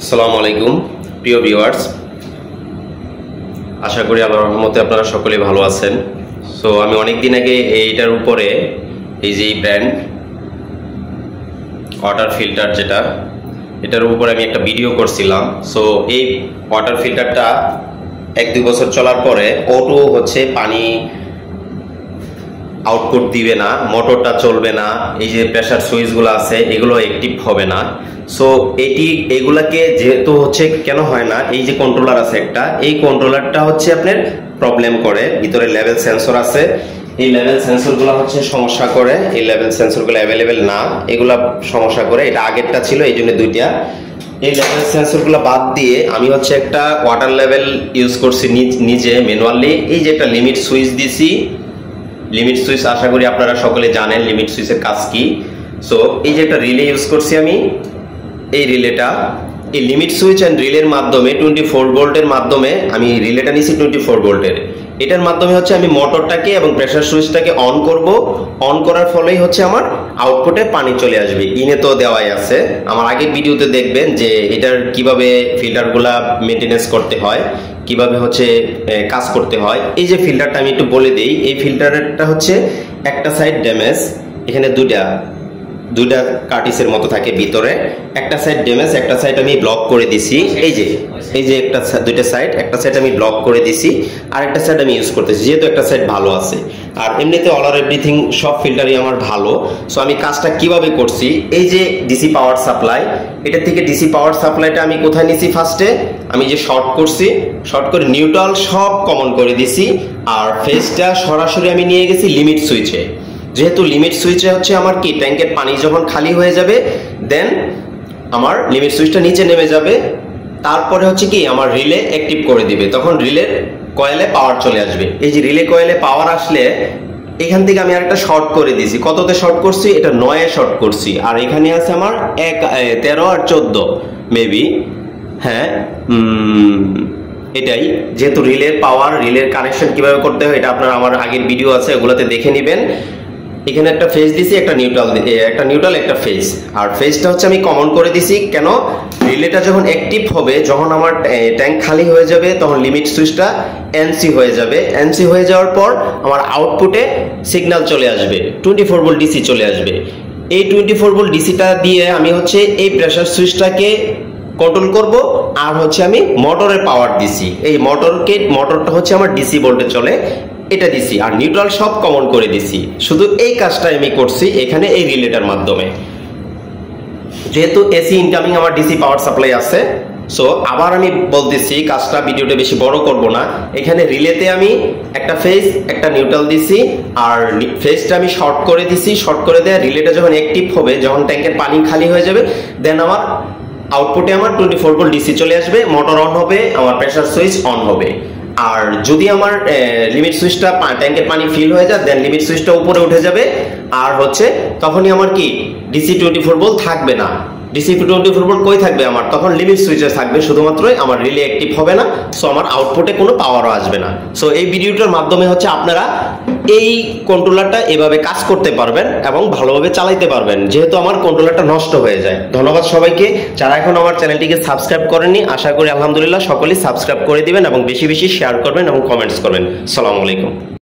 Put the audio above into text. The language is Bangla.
আসসালামু আলাইকুম প্রিয় ভিউয়ার্স, আশা করি আল্লাহর রহমতে আপনারা সকলেই ভালো আছেন। সো আমি অনেক দিন আগে এইটার উপরে এই যে ব্র্যান্ড ওয়াটার ফিল্টার যেটা, এটার উপরে আমি একটা ভিডিও করছিলাম। সো এই ওয়াটার ফিল্টারটা 1-2 বছর চলার পরে অটো হচ্ছে পানি আউটপুট দিবে না, মোটরটা চলবে না, এই যে প্রেসার সুইচগুলো আছে এগুলো অ্যাক্টিভ হবে না। সো এগুলাকে যেহেতু হচ্ছে কেন হয় না, এই যে কন্ট্রোলার আছে একটা, এই কন্ট্রোলারটা হচ্ছে আপনার প্রবলেম করে। ভিতরে লেভেল সেন্সর আছে, এই লেভেল সেন্সরগুলো হচ্ছে সমস্যা করে, এই লেভেল সেন্সরগুলো অ্যাভেলেবেল না, এগুলা সমস্যা করে। এটা আগেরটা ছিল এই জন্য দুইটা। এই লেভেল সেন্সরগুলো বাদ দিয়ে আমি হচ্ছে একটা ওয়াটার লেভেল ইউজ করছি নিজে ম্যানুয়ালি। এই যে একটা লিমিট সুইচ দিছি, লিমিট সুইচ আশা করি আপনারা সকলে জানেন লিমিট সুইচের কাজ কি। সো এই যে একটা রিলে ইউজ করছি আমি, এই রিলেটা, এই লিমিট সুইচ অ্যান্ড রিলের মাধ্যমে 24 ভোল্টের মাধ্যমে আমি রিলেটা নিয়েছি 24 ভোল্টের। এটার মাধ্যমে হচ্ছে আমি মোটরটাকে এবং প্রেসার সুইচটাকে অন করব। অন করার ফলেই হচ্ছে আমার আউটপুটে পানি চলে আসবে। ইনে তো দেওয়াই আছে, আমার আগের ভিডিওতে দেখবেন যে এটার কিভাবে ফিল্টারগুলা মেনটেনেন্স করতে হয়, কিভাবে হচ্ছে কাজ করতে হয়। এই যে ফিল্টারটা আমি একটু বলে দিই, এই ফিল্টারটা হচ্ছে একটা সাইড ড্যামেজ, এখানে দুইটা কার্টিসের মতো থাকে ভিতরে, একটা সাইড ড্যামেজ, একটা সাইড আমি ব্লক করে দিছি। এই যে দুইটা সাইড, একটা সাইড আমি ব্লক করে দিছি, আর একটা সাইড আমি ইউজ করতেছি, যেহেতু একটা সাইড ভালো আছে। আর এমনিতে অল আর এভরিথিং সব ফিল্টারই আমার ভালো। সো আমি কাজটা কিভাবে করছি, এই যে ডিসি পাওয়ার সাপ্লাই, এটা থেকে ডিসি পাওয়ার সাপ্লাইটা আমি কোথায় নিছি, ফার্স্টে আমি যে শর্ট করছি, শর্ট করে নিউট্রাল সব কমন করে দিছি, আর ফেজটা সরাসরি আমি নিয়ে গেছি লিমিট সুইচে। যেহেতু লিমিট সুইচে হচ্ছে আমার কি ট্যাঙ্কের পানি যখন খালি হয়ে যাবে, দেন আমার লিমিট সুইচটা নিচে নেমে যাবে, তারপরে হচ্ছে কি আমার রিলে অ্যাক্টিভ করে দিবে, তখন রিলের কয়েলে পাওয়ার চলে আসবে। এই যে রিলে কয়েলে পাওয়ার আসলে এখান থেকে আমি আরেকটা শর্ট করে দিয়েছি। কততে শর্ট করছি, এটা 9-এ শর্ট করছি, আর এখানে আছে আমার 13 আর 14 মেবি, হ্যাঁ এটাই। যেহেতু রিলের পাওয়ার, রিলের কানেকশন কিভাবে করতে হয় এটা আপনার আমার আগের ভিডিও আছে, ওগুলোতে দেখে নেবেন। এখানে একটা ফেজ দিছি, একটা নিউট্রাল একটা ফেজ, আর ফেজটা হচ্ছে আমি কমন করে দিছি। কেন, রিলেটা যখন অ্যাক্টিভ হবে, যখন আমার ট্যাঙ্ক খালি হয়ে যাবে, তখন লিমিট সুইচটা এনসি হয়ে যাবে। এনসি হয়ে যাওয়ার পর আমার আউটপুটে সিগন্যাল চলে আসবে, 24 ভোল্ট ডিসি চলে আসবে। এই 24 ভোল্ট ডিসিটা দিয়ে আমি হচ্ছে এই প্রেসার সুইচটাকে কন্ট্রোল করব, আর হচ্ছে আমি মোটরের পাওয়ার দিছি। এই মোটরটা হচ্ছে আমার ডিসি ভোল্টে চলে, এটা দিছি, আর নিউট্রাল সব কমন করে দিছি। শুধু এই কাজটা আমি করছি এখানে এই রিলেটার মাধ্যমে, যেহেতু এসি ইনকামিং আমার ডিসি পাওয়ার সাপ্লাই আছে। সো আবার আমি বলতেছি, কাজটা ভিডিওটা বেশি বড় করব না। এখানে রিলেতে আমি একটা ফেজ একটা নিউট্রাল দিছি, আর ফেজটা আমি শর্ট করে দিছি। শর্ট করে দেয়া রিলেটা যখন অ্যাক্টিভ হবে, যখন ট্যাঙ্কের পানি খালি হয়ে যাবে, দেন আমার আউটপুটে আমার 24 ভোল্ট ডিসি চলে আসবে, মোটর অন হবে, আমার প্রেসার সুইচ অন হবে। আর যদি আমার লিমিট সুইচটা ট্যাঙ্কের পানি ফিল হয়ে যায়, দেন লিমিট সুইচটা উপরে উঠে যাবে, আর হচ্ছে তখনই আমার কি ডিসি 24 ভোল্ট থাকবে না। ডিসি 24 ভোল্ট কই থাকবে আমার, তখন লিমিট সুইচে থাকবে শুধুমাত্রই, আমার রিলে অ্যাক্টিভ হবে না। সো আমার আউটপুটে কোনো পাওয়ারও আসবে না। সো এই ভিডিওটার মাধ্যমে হচ্ছে আপনারা এই কন্ট্রোলারটা এভাবে কাজ করতে পারবেন এবং ভালোভাবে চালাইতে পারবেন, যেহেতু আমার কন্ট্রোলারটা নষ্ট হয়ে যায়। ধন্যবাদ সবাইকে, যারা এখন আমার চ্যানেলটিকে সাবস্ক্রাইব করেননি, আশা করি আলহামদুলিল্লাহ সকলেই সাবস্ক্রাইব করে দিবেন এবং বেশি বেশি শেয়ার করবেন এবং কমেন্টস করবেন। আসসালামু আলাইকুম।